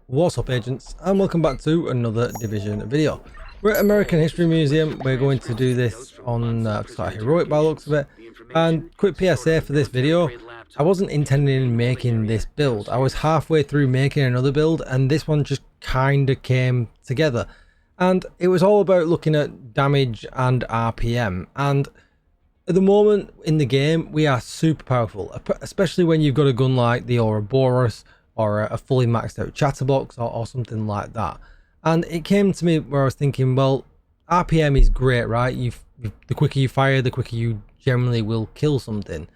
What's up, agents, and welcome back to another Division video. We're at American History Museum. We're going to do this on heroic by the looks of it. And quick PSA for this video, I wasn't intending on making this build. I was halfway through making another build and this one just kind of came together. And it was all about looking at damage and RPM. And at the moment in the game, we are super powerful, especially when you've got a gun like the Ouroboros or a fully maxed out chatterbox or something like that. And it came to me where I was thinking, well, RPM is great, right? The quicker you fire, the quicker you generally will kill something.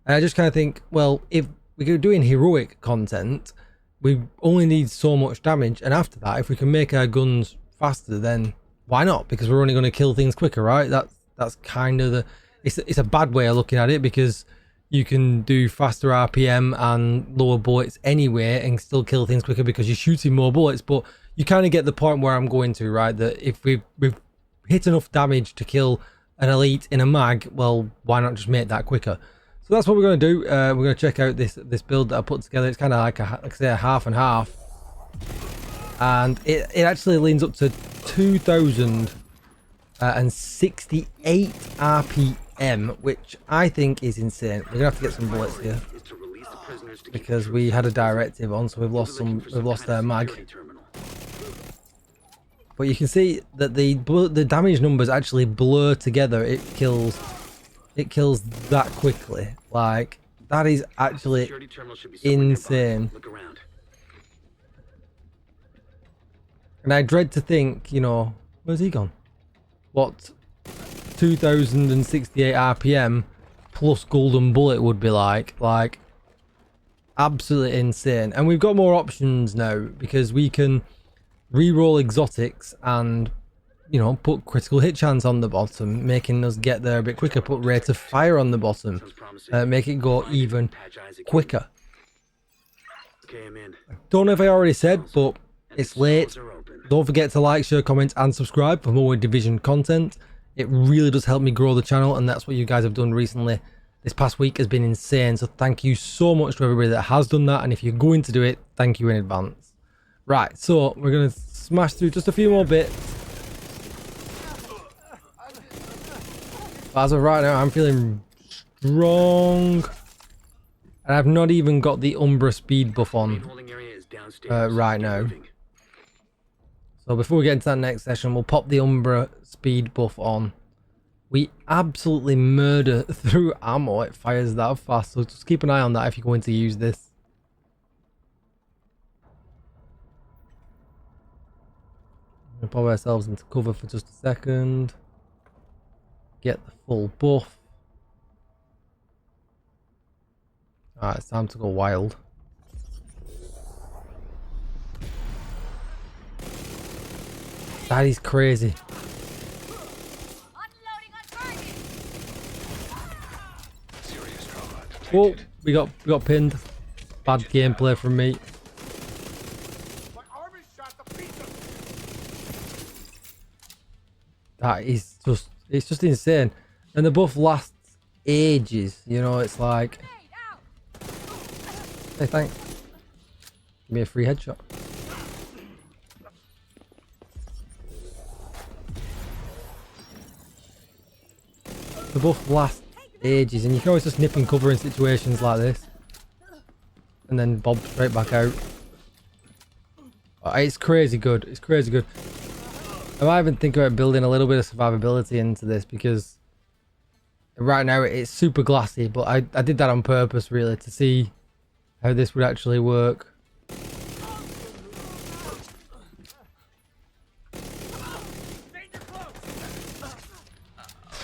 And I just kind of think, well, if we're doing heroic content, we only need so much damage, and after that, if we can make our guns faster, then why not? Because we're only going to kill things quicker, right? That's kind of the... It's a bad way of looking at it, because you can do faster RPM and lower bullets anyway and still kill things quicker because you're shooting more bullets. But you kind of get the point where I'm going to, right? That if we've hit enough damage to kill an elite in a mag, well, why not just make that quicker? So that's what we're going to do. We're going to check out this build that I put together. It's kind of like a half and half, and it actually leans up to 2068 RPM, which I think is insane. We're gonna have to get some bullets here because we had a directive on, so we've lost our mag. But you can see that the damage numbers actually blur together. It kills that quickly. Like, that is actually insane. And I dread to think, you know, where's he gone? What 2068 RPM plus golden bullet would be like absolutely insane. And we've got more options now because we can re-roll exotics and, you know, put critical hit chance on the bottom, making us get there a bit quicker. Put rate of fire on the bottom, make it go even quicker. Don't know if I already said, but it's late. Don't forget to like, share, comment and subscribe for more Division content. It really does help me grow the channel, and that's what you guys have done recently. This past week has been insane, so thank you so much to everybody that has done that, and if you're going to do it, thank you in advance. Right, so we're going to smash through just a few more bits. But as of right now, I'm feeling strong, and I've not even got the Umbra speed buff on right now. So before we get into that next session, we'll pop the Umbra speed buff on. We absolutely murder through ammo. It fires that fast, so just keep an eye on that if you're going to use this. We'll pop ourselves into cover for just a second. Get the full buff. Alright, it's time to go wild. That is crazy. Oh, we got pinned. Bad gameplay from me. That is just, it's just insane. And the buff lasts ages, you know. It's like, hey, thanks, give me a free headshot. The buff lasts ages, and you can always just nip and cover in situations like this and then bob straight back out. It's crazy good. It's crazy good. I might even think about building a little bit of survivability into this, because right now it's super glassy, but I did that on purpose really to see how this would actually work.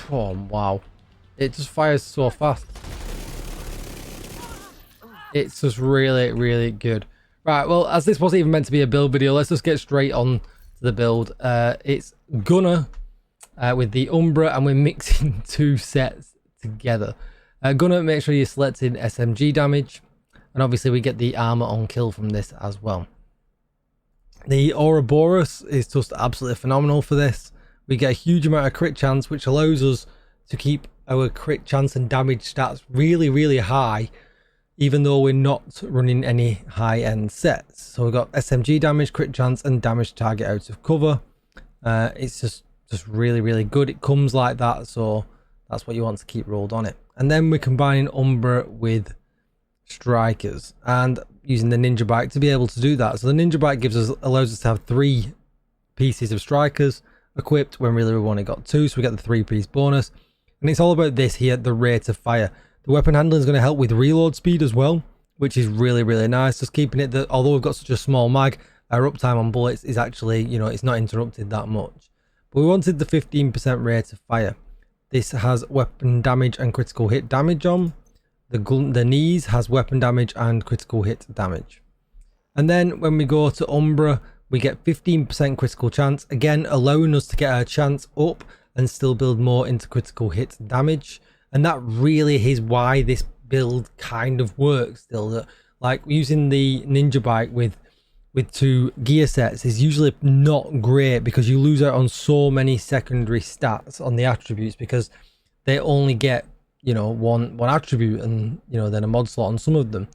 Oh wow, it just fires so fast. It's just really good. Right, well, as this wasn't even meant to be a build video, let's just get straight on to the build. It's Gunner with the Umbra, and we're mixing two sets together. Gunner, make sure you're selecting SMG damage, and obviously we get the armor on kill from this as well. The Ouroboros is just absolutely phenomenal for this. We get a huge amount of crit chance, which allows us to keep our crit chance and damage stats really high, even though we're not running any high-end sets. So we've got SMG damage, crit chance, and damage target out of cover. It's just really, really good. It comes like that, so that's what you want to keep rolled on it. And then we're combining Umbra with Strikers and using the Ninja Bike to be able to do that. So the Ninja Bike allows us to have 3 pieces of Strikers equipped when really we've only got 2, so we get the 3-piece bonus. And it's all about this here, the rate of fire. The weapon handling is going to help with reload speed as well, which is really, really nice. Just keeping it that although we've got such a small mag, our uptime on bullets is actually, you know, it's not interrupted that much. But we wanted the 15% rate of fire. This has weapon damage and critical hit damage on. The knees has weapon damage and critical hit damage. And then when we go to Umbra, we get 15% critical chance, again allowing us to get our chance up and still build more into critical hit damage. And that really is why this build kind of works still. That, like, using the Ninja Bike with 2 gear sets is usually not great because you lose out on so many secondary stats on the attributes because they only get, you know, one attribute and, you know, then a mod slot on some of them.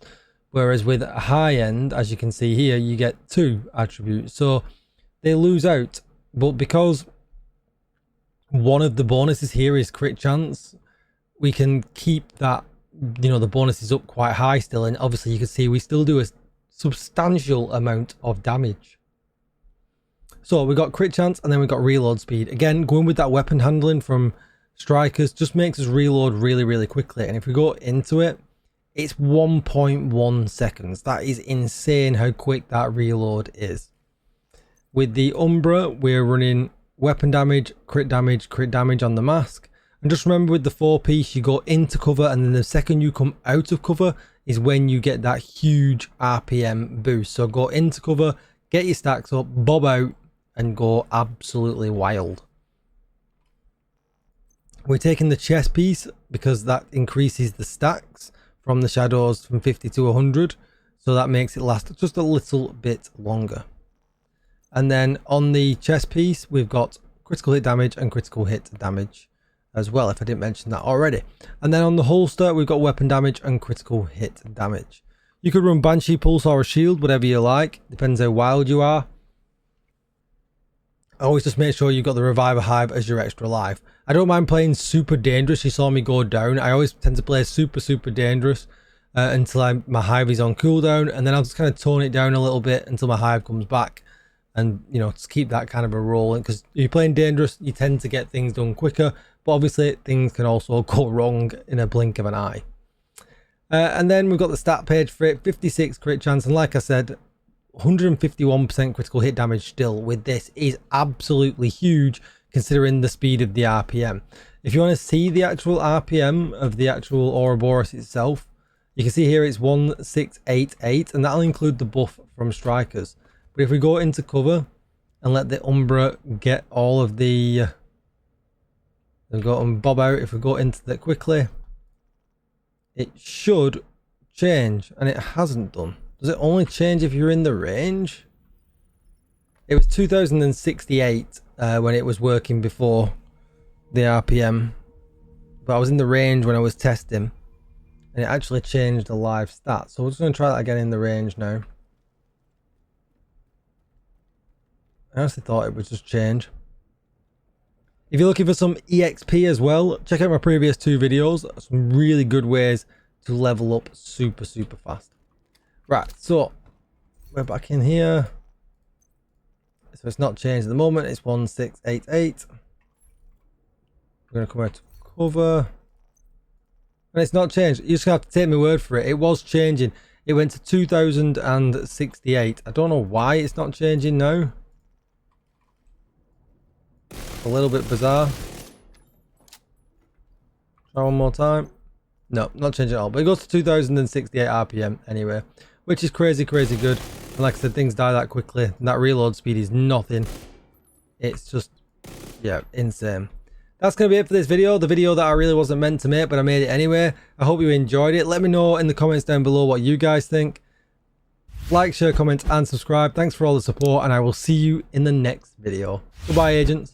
Whereas with high end, as you can see here, you get 2 attributes, so they lose out. But because one of the bonuses here is crit chance, we can keep that, you know, the bonuses up quite high still. And obviously you can see we still do a substantial amount of damage. So we got crit chance and then we got reload speed. Again, going with that weapon handling from Strikers just makes us reload really, really quickly. And if we go into it, it's 1.1 seconds. That is insane how quick that reload is. With the Umbra, we're running weapon damage, crit damage on the mask. And just remember, with the 4-piece, you go into cover, and then the second you come out of cover is when you get that huge RPM boost. So go into cover, get your stacks up, bob out, and go absolutely wild. We're taking the chest piece because that increases the stacks from the shadows from 50 to 100. So that makes it last just a little bit longer. And then on the chest piece, we've got critical hit damage and critical hit damage as well, if I didn't mention that already. And then on the holster, we've got weapon damage and critical hit damage. You could run Banshee Pulse or a shield, whatever you like. Depends how wild you are. Always just make sure you've got the Reviver Hive as your extra life. I don't mind playing super dangerous. You saw me go down. I always tend to play super dangerous until my hive is on cooldown, and then I'll just kind of tone it down a little bit until my hive comes back. And, you know, just keep that kind of a rolling, because if you're playing dangerous, you tend to get things done quicker. But obviously, things can also go wrong in a blink of an eye. And then we've got the stat page for it, 56 crit chance, and like I said, 151% critical hit damage still with this is absolutely huge considering the speed of the RPM. If you want to see the actual RPM of the actual Ouroboros itself, you can see here it's 1688, and that'll include the buff from Strikers. But if we go into cover and let the Umbra get all of the we'll go and bob out. If we go into that quickly, it should change, and it hasn't done. Does it only change if you're in the range? It was 2068 when it was working before the RPM, but I was in the range when I was testing, and it actually changed the live stats. So we're just going to try that again in the range now. I honestly thought it would just change. If you're looking for some EXP as well, check out my previous 2 videos. Some really good ways to level up super fast. Right, so we're back in here. So it's not changed at the moment. It's 1688. We're going to come out to cover. And it's not changed. You just have to take my word for it. It was changing. It went to 2068. I don't know why it's not changing now. A little bit bizarre. Try one more time. No, not changing at all. But it goes to 2068 RPM anyway, which is crazy good. And like I said, things die that quickly. And that reload speed is nothing. It's just, yeah, insane. That's going to be it for this video. The video that I really wasn't meant to make, but I made it anyway. I hope you enjoyed it. Let me know in the comments down below what you guys think. Like, share, comment, and subscribe. Thanks for all the support, and I will see you in the next video. Goodbye, agents.